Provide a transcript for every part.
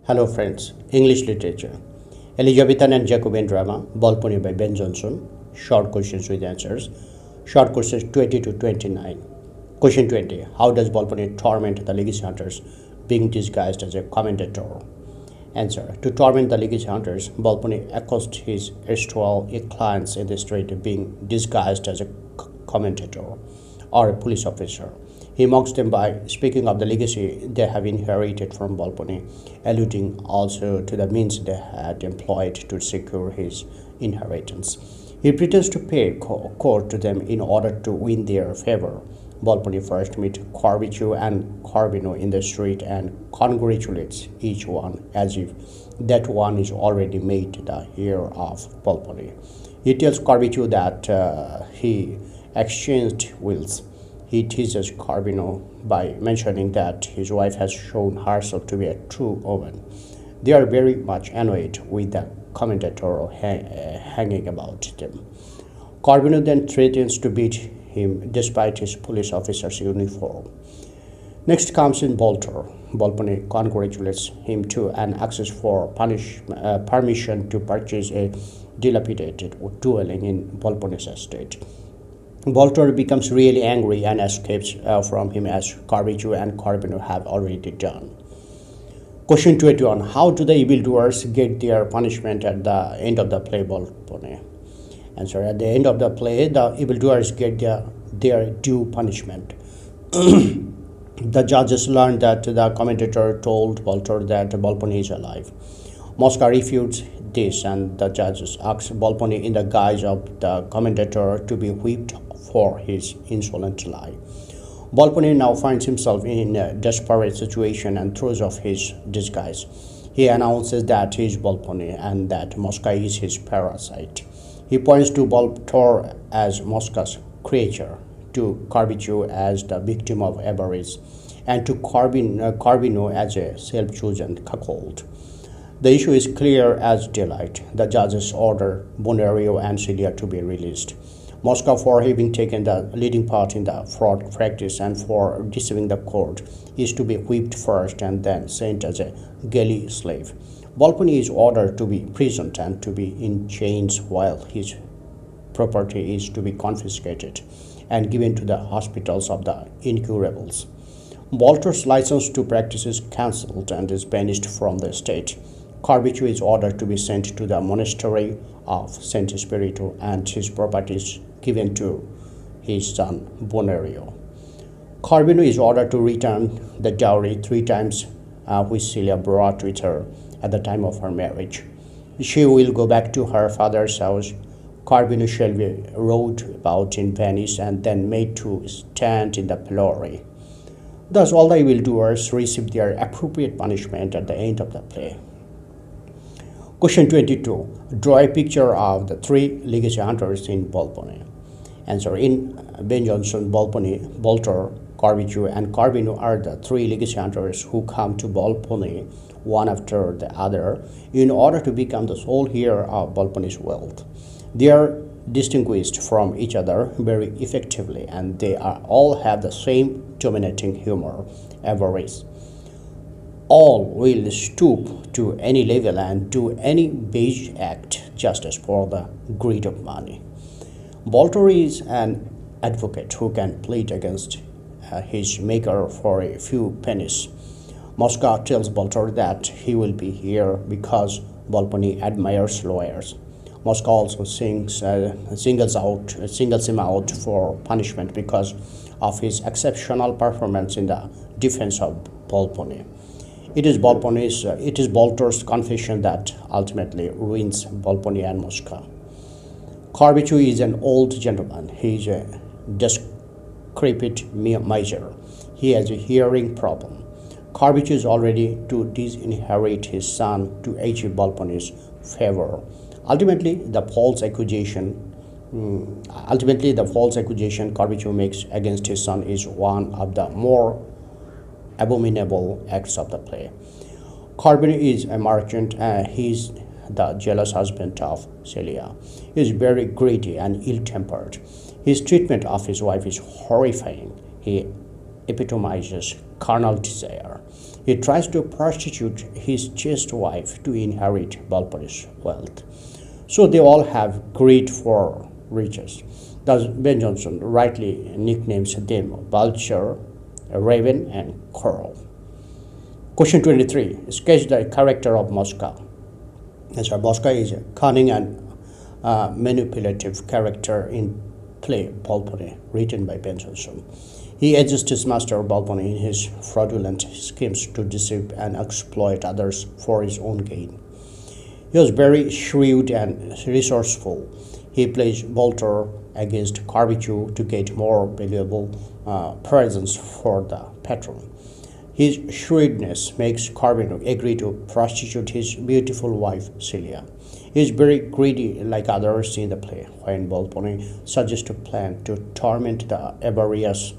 Hello friends, English literature. Elizabethan and Jacobean drama, Balpony by Ben Jonson. Short questions with answers. Short questions 20 to 29. Question 20. How does Balpony torment the legacy hunters being disguised as a commentator? Answer. To torment the legacy hunters, Balpony accosts his erstwhile clients in the street being disguised as a commentator or a police officer. He mocks them by speaking of the legacy they have inherited from Balpony, alluding also to the means they had employed to secure his inheritance. He pretends to pay court to them in order to win their favor. Balpony first meets Corbichu and Corbino in the street and congratulates each one as if that one is already made the heir of Balpony. He tells Corbichu that he exchanged wills. He teases Corbino by mentioning that his wife has shown herself to be a true woman. They are very much annoyed with the commentator hanging about them. Corbino then threatens to beat him despite his police officer's uniform. Next comes in Bolter. Balpony congratulates him too and asks for permission to purchase a dilapidated dwelling in Balpony's estate. Bolter becomes really angry and escapes from him as Corbichu and Corbino have already done. Question 21. How do the evildoers get their punishment at the end of the play, Balpony? Answer. At the end of the play, the evildoers get their due punishment. The judges learn that the commentator told Bolter that Balpony is alive. Mosca refutes this and the judges ask Balpony in the guise of the commentator to be whipped for his insolent lie. Balpony now finds himself in a desperate situation and throws off his disguise. He announces that he is Balpony and that Mosca is his parasite. He points to Bolter as Mosca's creature, to Corbichu as the victim of avarice, and to Corbino as a self-chosen cuckold. The issue is clear as daylight. The judges order Bonario and Celia to be released. Mosca, for having taken the leading part in the fraud practice and for deceiving the court, is to be whipped first and then sent as a galley slave. Balpony is ordered to be imprisoned and to be in chains while his property is to be confiscated and given to the hospitals of the incurables. Bolter's license to practice is cancelled and is banished from the state. Corbichu is ordered to be sent to the monastery of Saint Spiritu and his properties given to his son Bonario. Corbino is ordered to return the dowry 3 times which Celia brought with her at the time of her marriage. She will go back to her father's house. Corbino shall be rowed about in Venice and then made to stand in the pillory. Thus all the evildoers receive their appropriate punishment at the end of the play. Question 22. Draw a picture of the 3 legacy hunters in Balpony. Answer. In Ben Jonson, Balpony, Bolter, Corbichu, and Corbino are the 3 legacy hunters who come to Balpony one after the other in order to become the sole heir of Balpony's wealth. They are distinguished from each other very effectively and they all have the same dominating humor, avarice. All will stoop to any level and do any base act just as for the greed of money. Bolter is an advocate who can plead against his maker for a few pennies. Mosca tells Bolter that he will be here because Balpony admires lawyers. Mosca also singles him out for punishment because of his exceptional performance in the defense of Balpony. It is Bolter's confession that ultimately ruins Balpony and Mosca. Corbichu is an old gentleman. He is a decrepit miser. He has a hearing problem. Corbichu is already to disinherit his son to achieve Balpony's favor. Ultimately, the false accusation Corbichu makes against his son is one of the more abominable acts of the play. Corbino is a merchant and he is the jealous husband of Celia. He is very greedy and ill-tempered. His treatment of his wife is horrifying. He epitomizes carnal desire. He tries to prostitute his chaste wife to inherit Balpony's wealth. So they all have greed for riches. Thus, Ben Jonson rightly nicknames them Vulture, Raven, and Coral. Question 23. Sketch the character of Mosca. Answer. Mosca is a cunning and manipulative character in play Balpony, written by Ben Jonson. He aids his master Balpony in his fraudulent schemes to deceive and exploit others for his own gain. He was very shrewd and resourceful. He plays Voltaire against Corbichu to get more valuable presents for the patron. His shrewdness makes Corbichu agree to prostitute his beautiful wife Celia. He is very greedy like others in the play, when Balpony suggests a plan to torment the avaricious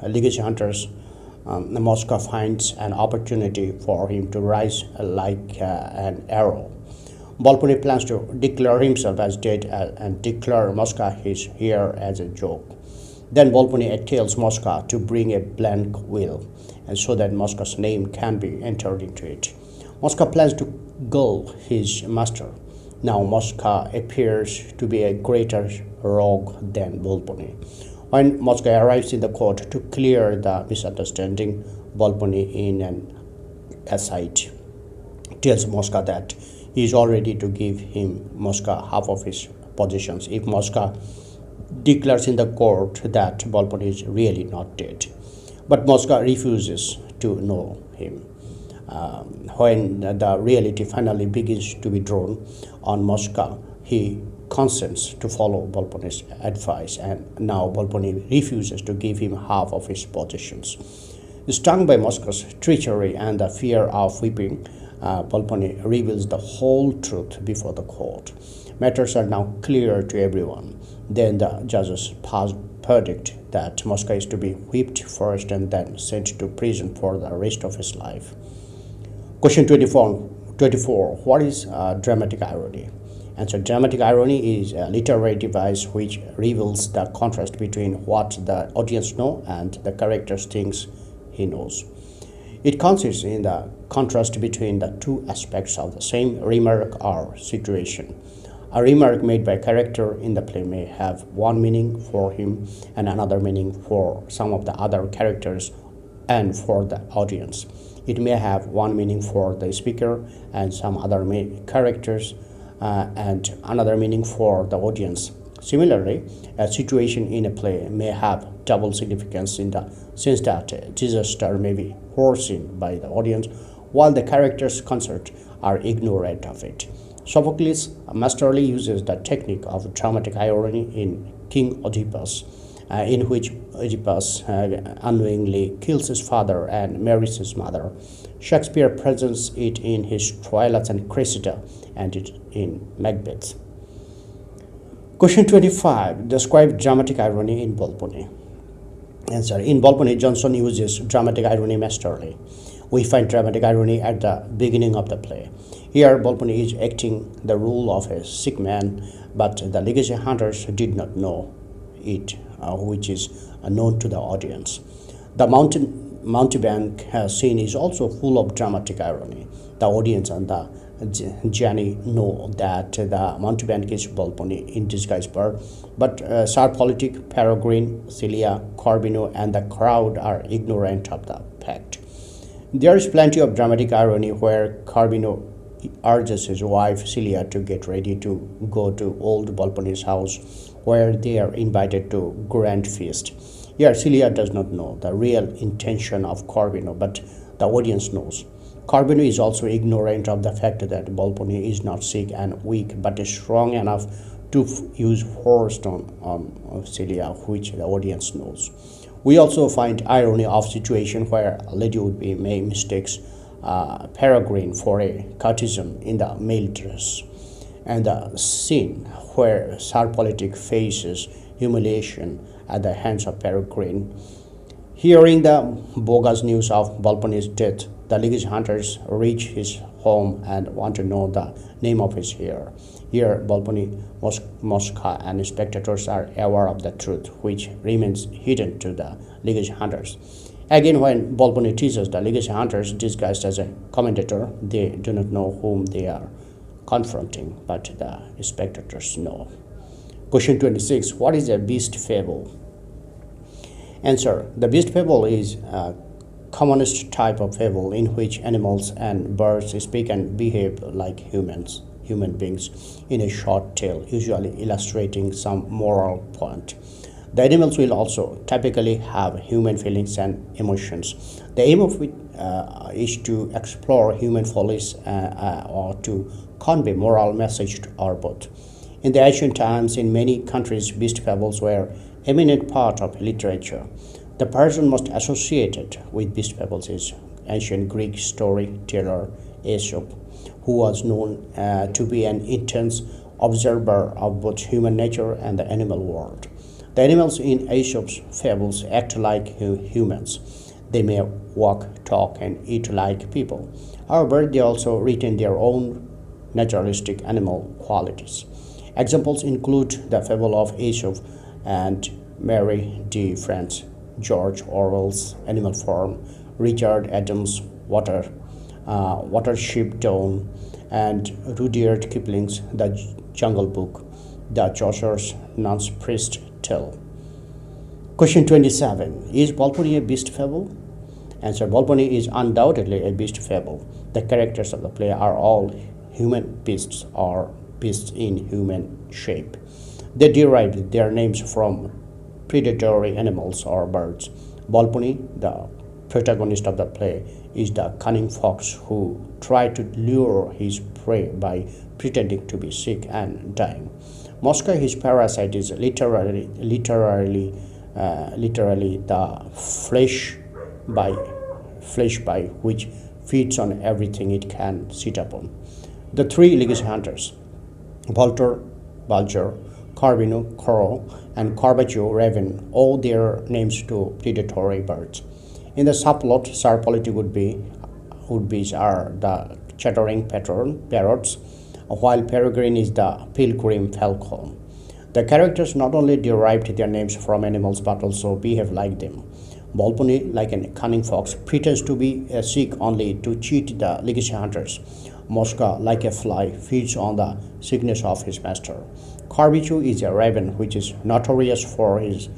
legacy hunters. Mosca finds an opportunity for him to rise like an arrow. Balpony plans to declare himself as dead and declare Mosca his heir as a joke. Then Balpony tells Mosca to bring a blank will, and so that Mosca's name can be entered into it. Mosca plans to gull his master. Now Mosca appears to be a greater rogue than Balpony. When Mosca arrives in the court to clear the misunderstanding, Balpony, in an aside, tells Mosca that he is all ready to give him Mosca half of his possessions if Mosca declares in the court that Balpony is really not dead. But Mosca refuses to know him. When the reality finally begins to be drawn on Mosca, he consents to follow Balpony's advice, and now Balpony refuses to give him half of his possessions. Stung by Mosca's treachery and the fear of whipping, Balpony reveals the whole truth before the court. Matters are now clear to everyone. Then the judges pass verdict that Mosca is to be whipped first and then sent to prison for the rest of his life. Question 24. What is dramatic irony? Answer. Dramatic irony is a literary device which reveals the contrast between what the audience knows and the character thinks he knows. It consists in the contrast between the two aspects of the same remark or situation. A remark made by a character in the play may have one meaning for him and another meaning for some of the other characters and for the audience. It may have one meaning for the speaker and some other characters and another meaning for the audience. Similarly, a situation in a play may have double significance in the sense that a disaster may be foreseen by the audience while the characters concerned are ignorant of it. Sophocles masterly uses the technique of dramatic irony in King Oedipus, in which Oedipus unknowingly kills his father and marries his mother. Shakespeare presents it in his Troilus and Cressida and it in Macbeth. Question 25. Describe dramatic irony in Balpony. Answer. In Balpony, Jonson uses dramatic irony masterly. We find dramatic irony at the beginning of the play. Here, Balpony is acting the role of a sick man, but the legacy hunters did not know it, which is known to the audience. The mountebank scene is also full of dramatic irony. The audience and the Gianni know that the mountebank is Balpony in disguise, but Sir Politic, Peregrine, Celia, Corbichu, and the crowd are ignorant of the fact. There is plenty of dramatic irony where Corbichu urges his wife Celia to get ready to go to old Balpony's house, where they are invited to a grand feast. Here, Celia does not know the real intention of Corbichu, but the audience knows. Corbichu is also ignorant of the fact that Balpony is not sick and weak, but is strong enough to use force on Celia, which the audience knows. We also find irony of situation where a lady would be mistakes Peregrine for a courtesan in the male dress, and the scene where Sir Politic faces humiliation at the hands of Peregrine. Hearing the bogus news of Balpony's death, the legacy hunters reach his home and want to know the name of his heir. Here, Balpony, Mosca, and spectators are aware of the truth, which remains hidden to the legacy hunters. Again, when Volpone teases the legacy hunters disguised as a commentator, they do not know whom they are confronting, but the spectators know. Question 26. What is a beast fable? Answer. The beast fable is a commonest type of fable in which animals and birds speak and behave like human beings, in a short tale, usually illustrating some moral point. The animals will also typically have human feelings and emotions. The aim of it is to explore human follies or to convey moral message or both. In the ancient times, in many countries, beast fables were eminent part of literature. The person most associated with beast fables is ancient Greek storyteller Aesop, who was known to be an intense observer of both human nature and the animal world. The animals in Aesop's fables act like humans. They may walk, talk, and eat like people. However, they also retain their own naturalistic animal qualities. Examples include the fable of Aesop and Mary de France, George Orwell's Animal Farm, Richard Adams' Watership Down, and Rudyard Kipling's The Jungle Book, the Chaucer's Nun's Priest Tale. Question 27. Is Volpone a beast fable? Answer. Volpone is undoubtedly a beast fable. The characters of the play are all human beasts or beasts in human shape. They derived their names from predatory animals or birds. Volpone, the protagonist of the play, is the cunning fox who tried to lure his prey by pretending to be sick and dying. Mosca, his parasite, is literally the flesh by which feeds on everything it can sit upon. The three legacy hunters, Vulture, Corvino, Crow, and Corbacho, Raven, owe their names to predatory birds. In the subplot, Sarpoliti would-bes are the chattering parrots, while Peregrine is the pilgrim falcon. The characters not only derived their names from animals but also behave like them. Volpone, like a cunning fox, pretends to be sick only to cheat the legacy hunters. Mosca, like a fly, feeds on the sickness of his master. Corbichu is a raven which is notorious for its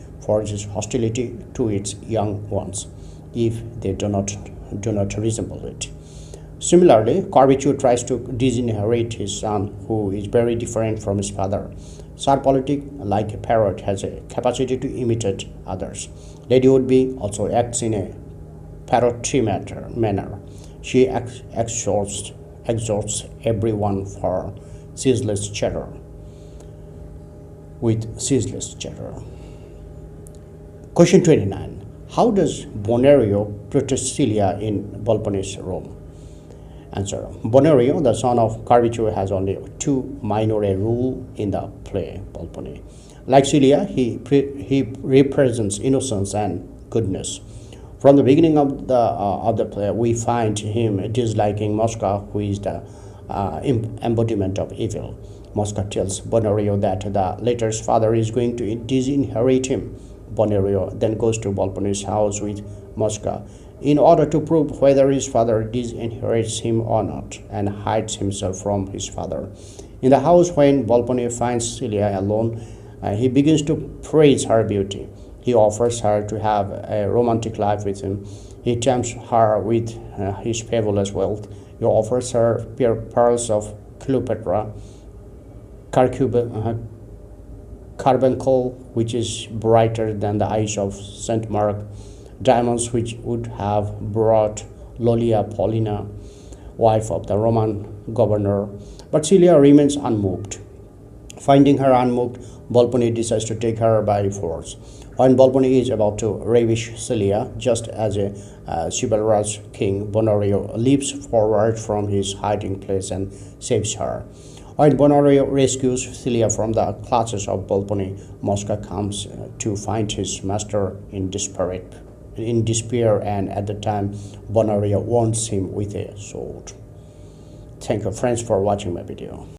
hostility to its young ones, if they do not resemble it. Similarly, Corbichu tries to disinherit his son, who is very different from his father. Sarpolitik, like a parrot, has a capacity to imitate others. Lady Would-be also acts in a parrotry manner. She exhorts everyone for ceaseless chatter. Question 29. How does Bonario protest Celia in Volpone's room? Answer. Bonario, the son of Corbichu, has only two minor rule in the play Volpone. Like Celia, he represents innocence and goodness. From the beginning of the play, we find him disliking Mosca, who is the embodiment of evil. Mosca tells Bonario that the latter's father is going to disinherit him. Bonario then goes to Volpone's house with Mosca in order to prove whether his father disinherits him or not, and hides himself from his father. In the house, when Volpone finds Celia alone, he begins to praise her beauty. He offers her to have a romantic life with him. He tempts her with his fabulous wealth. He offers her pearls of Cleopatra, carbuncle, which is brighter than the eyes of St. Mark, diamonds which would have brought Lolia Paulina, wife of the Roman governor. But Celia remains unmoved. Finding her unmoved, Volpone decides to take her by force. When Volpone is about to ravish Celia, just as a chivalrous king, Bonario leaps forward from his hiding place and saves her. When Bonario rescues Celia from the clutches of Volpone, Mosca comes to find his master in despair, and at the time Bonario wounds him with a sword. Thank you friends for watching my video.